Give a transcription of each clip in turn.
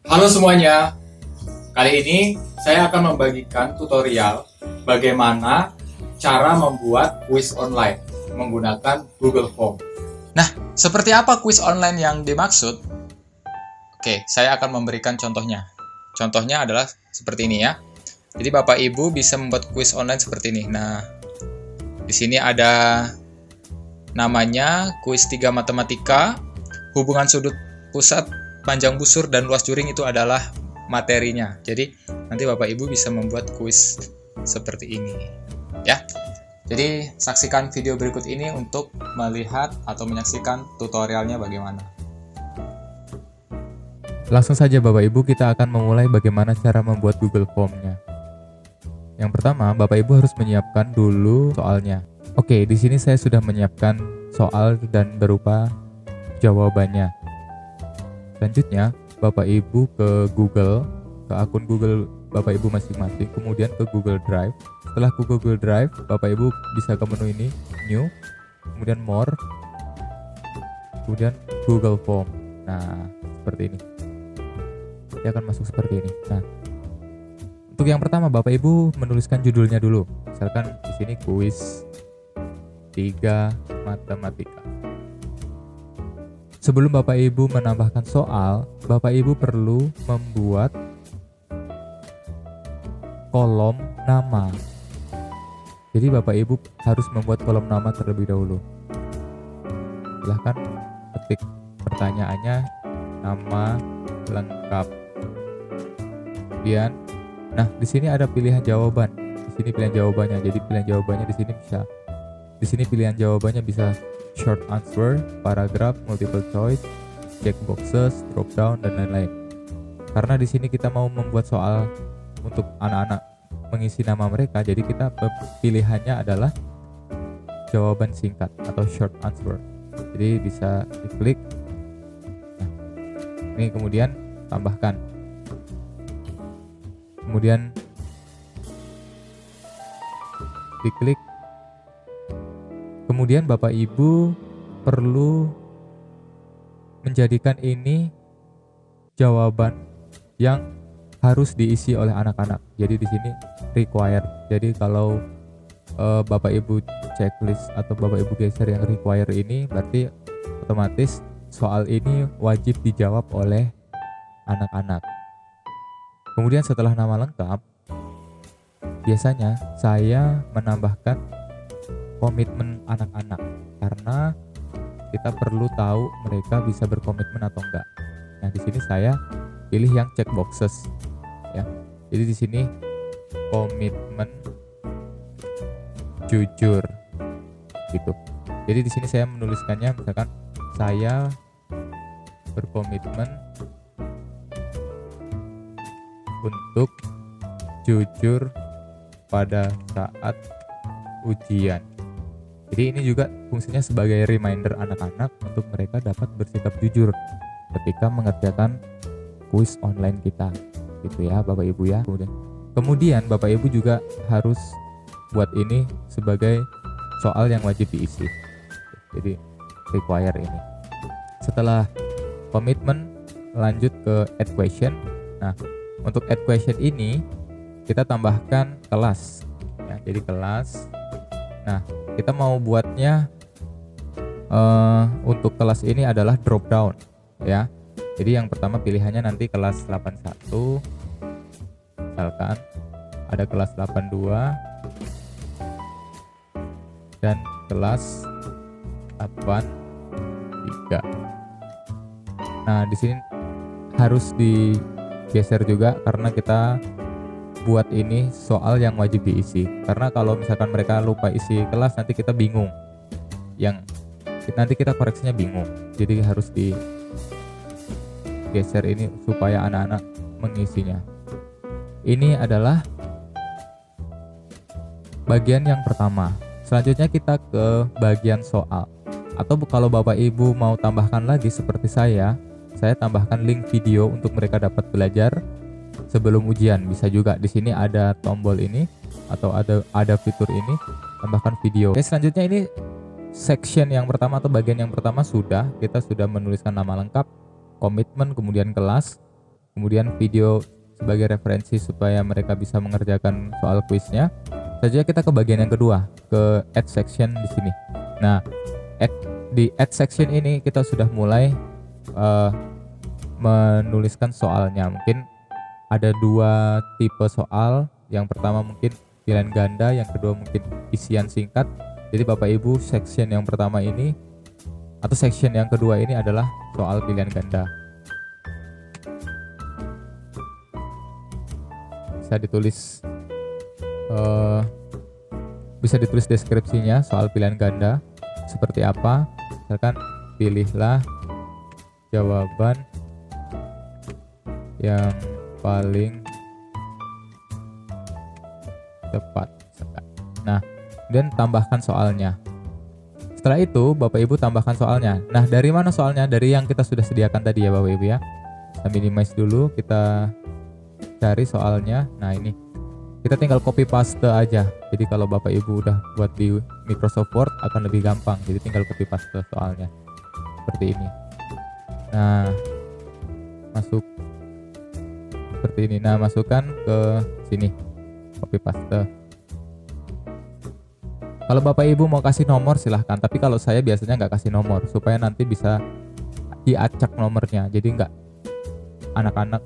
Halo semuanya, kali ini saya akan membagikan tutorial bagaimana cara membuat kuis online menggunakan Google Form. Nah, seperti apa kuis online yang dimaksud? Oke, saya akan memberikan contohnya. Contohnya adalah seperti ini ya. Jadi Bapak Ibu bisa membuat kuis online seperti ini. Nah, di sini ada namanya kuis 3 matematika, hubungan sudut pusat, panjang busur, dan luas juring itu adalah materinya. Jadi nanti Bapak Ibu bisa membuat kuis seperti ini ya. Jadi saksikan video berikut ini untuk melihat atau menyaksikan tutorialnya bagaimana. Langsung saja Bapak Ibu, kita akan memulai bagaimana cara membuat Google Form-nya. Yang pertama, Bapak Ibu harus menyiapkan dulu soalnya. Oke, di sini saya sudah menyiapkan soal dan berupa jawabannya. Selanjutnya, Bapak Ibu ke Google, ke akun Google Bapak Ibu masing-masing, kemudian ke Google Drive. Setelah ke Google Drive, Bapak Ibu bisa ke menu ini, New, kemudian More, kemudian Google Form. Nah, seperti ini. Dia akan masuk seperti ini. Nah, untuk yang pertama Bapak Ibu menuliskan judulnya dulu. Misalkan di sini kuis 3 matematika. Sebelum Bapak Ibu menambahkan soal, Bapak Ibu perlu membuat kolom nama. Jadi Bapak Ibu harus membuat kolom nama terlebih dahulu. Silahkan ketik pertanyaannya, nama lengkap. Kemudian, nah di sini ada pilihan jawaban. Di sini pilihan jawabannya. Jadi pilihan jawabannya di sini bisa. Di sini pilihan jawabannya bisa short answer, paragraph, multiple choice, check boxes, drop down, dan lain-lain. Karena di sini kita mau membuat soal untuk anak-anak mengisi nama mereka, jadi kita pilihannya adalah jawaban singkat atau short answer. Jadi bisa diklik. Nah, ini kemudian tambahkan. Kemudian diklik. Kemudian Bapak Ibu perlu menjadikan ini jawaban yang harus diisi oleh anak-anak. Jadi di sini required. Jadi kalau Bapak Ibu checklist atau Bapak Ibu geser yang require ini, berarti otomatis soal ini wajib dijawab oleh anak-anak. Kemudian setelah nama lengkap, biasanya saya menambahkan komitmen anak-anak karena kita perlu tahu mereka bisa berkomitmen atau enggak. Nah, di sini saya pilih yang check boxes ya. Jadi di sini komitmen jujur gitu. Jadi di sini saya menuliskannya misalkan saya berkomitmen untuk jujur pada saat ujian. Jadi ini juga fungsinya sebagai reminder anak-anak untuk mereka dapat bersikap jujur ketika mengerjakan kuis online kita, gitu ya Bapak Ibu ya. Kemudian Bapak Ibu juga harus buat ini sebagai soal yang wajib diisi. Jadi require ini. Setelah komitmen, lanjut ke add question. Nah, untuk add question ini kita tambahkan kelas ya. Jadi kelas. Nah, kita mau buatnya untuk kelas ini adalah drop down ya. Jadi yang pertama pilihannya nanti kelas 81, misalkan ada kelas 82 dan kelas 83. Nah, di sini harus digeser juga karena kita buat ini soal yang wajib diisi. Karena kalau misalkan mereka lupa isi kelas, nanti kita bingung. Nanti kita koreksinya bingung. Jadi harus digeser ini supaya anak-anak mengisinya. Ini adalah bagian yang pertama. Selanjutnya kita ke bagian soal. Atau kalau Bapak Ibu mau tambahkan lagi seperti saya tambahkan link video untuk mereka dapat belajar sebelum ujian. Bisa juga di sini ada tombol ini atau ada fitur ini, tambahkan video. Oke, selanjutnya ini section yang pertama atau bagian yang pertama kita sudah menuliskan nama lengkap, komitmen, kemudian kelas, kemudian video sebagai referensi supaya mereka bisa mengerjakan soal kuisnya. Saja kita ke bagian yang kedua, ke add section di sini. Nah, di add section ini kita sudah mulai menuliskan soalnya. Mungkin ada dua tipe soal. Yang pertama mungkin pilihan ganda, yang kedua mungkin isian singkat. Jadi Bapak Ibu, section yang pertama ini atau section yang kedua ini adalah soal pilihan ganda. Bisa ditulis deskripsinya soal pilihan ganda seperti apa. Misalkan pilihlah jawaban yang paling tepat. Nah, dan tambahkan soalnya. Setelah itu Bapak Ibu tambahkan soalnya. Nah, dari mana soalnya? Dari yang kita sudah sediakan tadi ya Bapak Ibu ya. Kita minimize dulu, kita cari soalnya. Nah, ini kita tinggal copy paste aja. Jadi kalau Bapak Ibu udah buat di Microsoft Word akan lebih gampang. Jadi tinggal copy paste soalnya seperti ini. Nah, masuk seperti ini. Nah, masukkan ke sini, copy paste. Kalau Bapak Ibu mau kasih nomor silahkan, tapi kalau saya biasanya nggak kasih nomor supaya nanti bisa diacak nomornya. Jadi nggak anak-anak,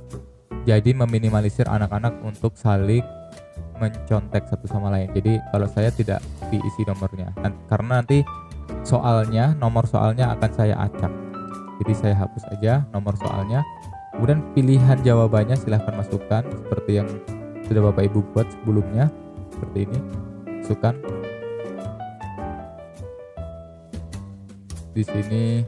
jadi meminimalisir anak-anak untuk saling mencontek satu sama lain. Jadi kalau saya tidak diisi nomornya, karena nanti soalnya, nomor soalnya akan saya acak. Jadi saya hapus aja nomor soalnya. Kemudian pilihan jawabannya silahkan masukkan seperti yang sudah Bapak Ibu buat sebelumnya. Seperti ini, masukkan. Di sini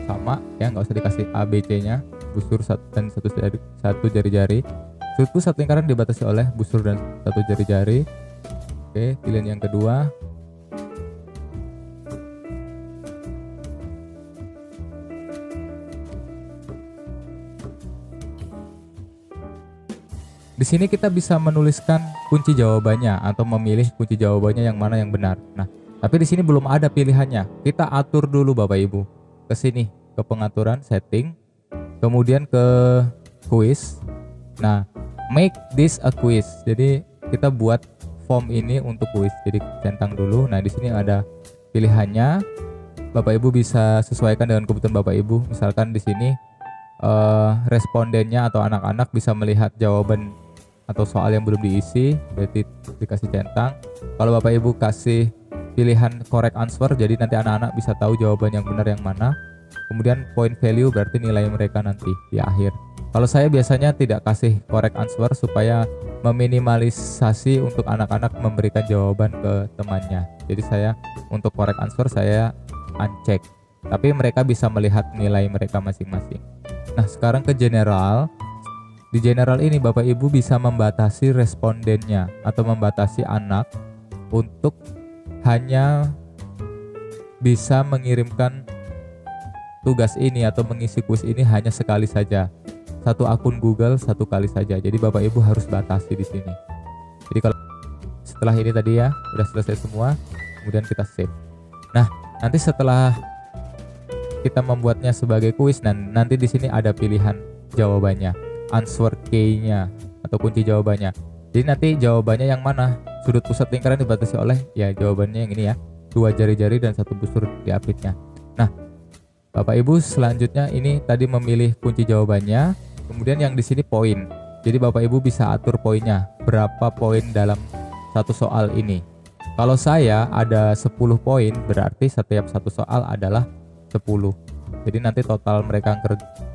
sama ya, nggak usah dikasih A, B, C-nya. Busur dan satu jari-jari. Sudut pusat lingkaran dibatasi oleh busur dan satu jari-jari. Oke, pilihan yang kedua. Di sini kita bisa menuliskan kunci jawabannya atau memilih kunci jawabannya yang mana yang benar. Nah, tapi di sini belum ada pilihannya. Kita atur dulu Bapak Ibu. Ke sini, ke pengaturan, setting, kemudian ke quiz. Nah, make this a quiz. Jadi kita buat form ini untuk quiz. Jadi centang dulu. Nah, di sini ada pilihannya. Bapak Ibu bisa sesuaikan dengan kebutuhan Bapak Ibu. Misalkan di sini respondennya atau anak-anak bisa melihat jawaban atau soal yang belum diisi, berarti dikasih centang. Kalau Bapak Ibu kasih pilihan correct answer, jadi nanti anak-anak bisa tahu jawaban yang benar yang mana. Kemudian point value berarti nilai mereka nanti di akhir. Kalau saya biasanya tidak kasih correct answer supaya meminimalisasi untuk anak-anak memberikan jawaban ke temannya. Jadi saya untuk correct answer saya uncheck, tapi mereka bisa melihat nilai mereka masing-masing. Nah, sekarang ke general. Di general ini Bapak Ibu bisa membatasi respondennya atau membatasi anak untuk hanya bisa mengirimkan tugas ini atau mengisi kuis ini hanya sekali saja. Satu akun Google satu kali saja. Jadi Bapak Ibu harus batasi di sini. Jadi kalau setelah ini tadi ya udah selesai semua, kemudian kita save. Nah, nanti setelah kita membuatnya sebagai kuis dan nanti di sini ada pilihan jawabannya, answer key-nya atau kunci jawabannya. Jadi nanti jawabannya yang mana? Sudut pusat lingkaran dibatasi oleh ya jawabannya yang ini ya, 2 jari-jari dan 1 busur diapitnya. Nah, Bapak Ibu selanjutnya ini tadi memilih kunci jawabannya, kemudian yang di sini poin. Jadi Bapak Ibu bisa atur poinnya, berapa poin dalam satu soal ini. Kalau saya ada 10 poin, berarti setiap satu soal adalah 10. Jadi nanti total mereka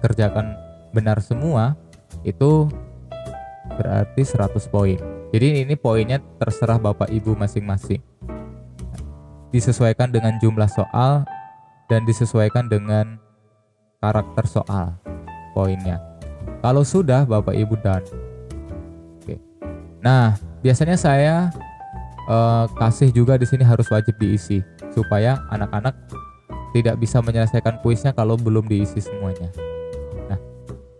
kerjakan benar semua itu berarti 100 poin. Jadi ini poinnya terserah Bapak Ibu masing-masing. Disesuaikan dengan jumlah soal dan disesuaikan dengan karakter soal poinnya. Kalau sudah Bapak Ibu done. Oke. Nah, biasanya saya kasih juga di sini harus wajib diisi supaya anak-anak tidak bisa menyelesaikan kuisnya kalau belum diisi semuanya. Nah,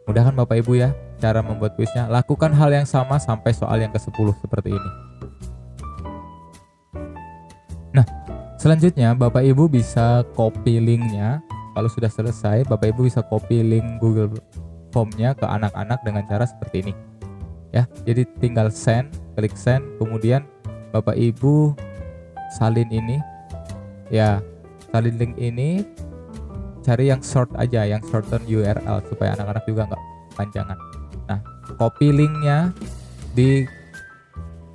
mudah kan Bapak Ibu ya cara membuat kuisnya. Lakukan hal yang sama sampai soal yang ke-10 seperti ini. Nah, selanjutnya Bapak Ibu bisa copy linknya Kalau sudah selesai, Bapak Ibu bisa copy link Google Form-nya ke anak-anak dengan cara seperti ini. Ya, jadi tinggal send, klik send, kemudian Bapak Ibu salin ini. Ya, salin link ini, cari yang short aja, yang shorten URL supaya anak-anak juga nggak panjangan. Nah, copy linknya di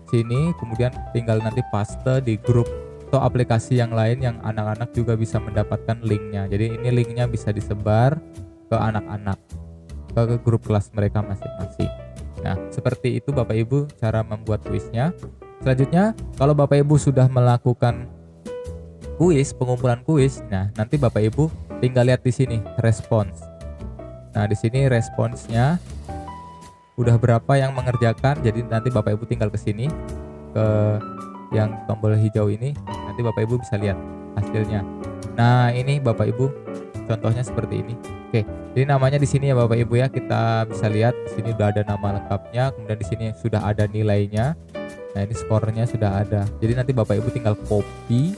sini, kemudian tinggal nanti paste di grup atau aplikasi yang lain yang anak-anak juga bisa mendapatkan linknya. Jadi ini linknya bisa disebar ke anak-anak, ke grup kelas mereka masing-masing. Nah, seperti itu Bapak Ibu cara membuat kuisnya. Selanjutnya, kalau Bapak Ibu sudah melakukan kuis, pengumpulan kuis, nah nanti Bapak Ibu tinggal lihat di sini respons. Nah, di sini responsnya udah berapa yang mengerjakan. Jadi nanti Bapak Ibu tinggal ke sini, ke yang tombol hijau ini, nanti Bapak Ibu bisa lihat hasilnya. Nah, ini Bapak Ibu contohnya seperti ini. Oke, jadi namanya di sini ya Bapak Ibu ya, kita bisa lihat di sini udah ada nama lengkapnya, kemudian di sini sudah ada nilainya. Nah, ini skornya sudah ada. Jadi nanti Bapak Ibu tinggal copy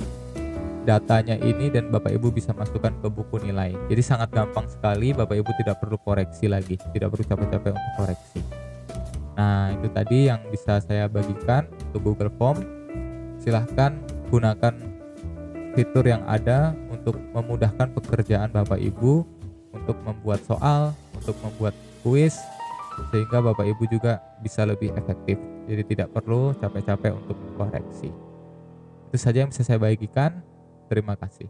datanya ini dan Bapak Ibu bisa masukkan ke buku nilai. Jadi sangat gampang sekali, Bapak Ibu tidak perlu koreksi lagi, tidak perlu capek-capek untuk koreksi. Nah, itu tadi yang bisa saya bagikan untuk Google Form. Silahkan gunakan fitur yang ada untuk memudahkan pekerjaan Bapak Ibu, untuk membuat soal, untuk membuat kuis, sehingga Bapak Ibu juga bisa lebih efektif. Jadi tidak perlu capek-capek untuk koreksi. Itu saja yang bisa saya bagikan. Terima kasih.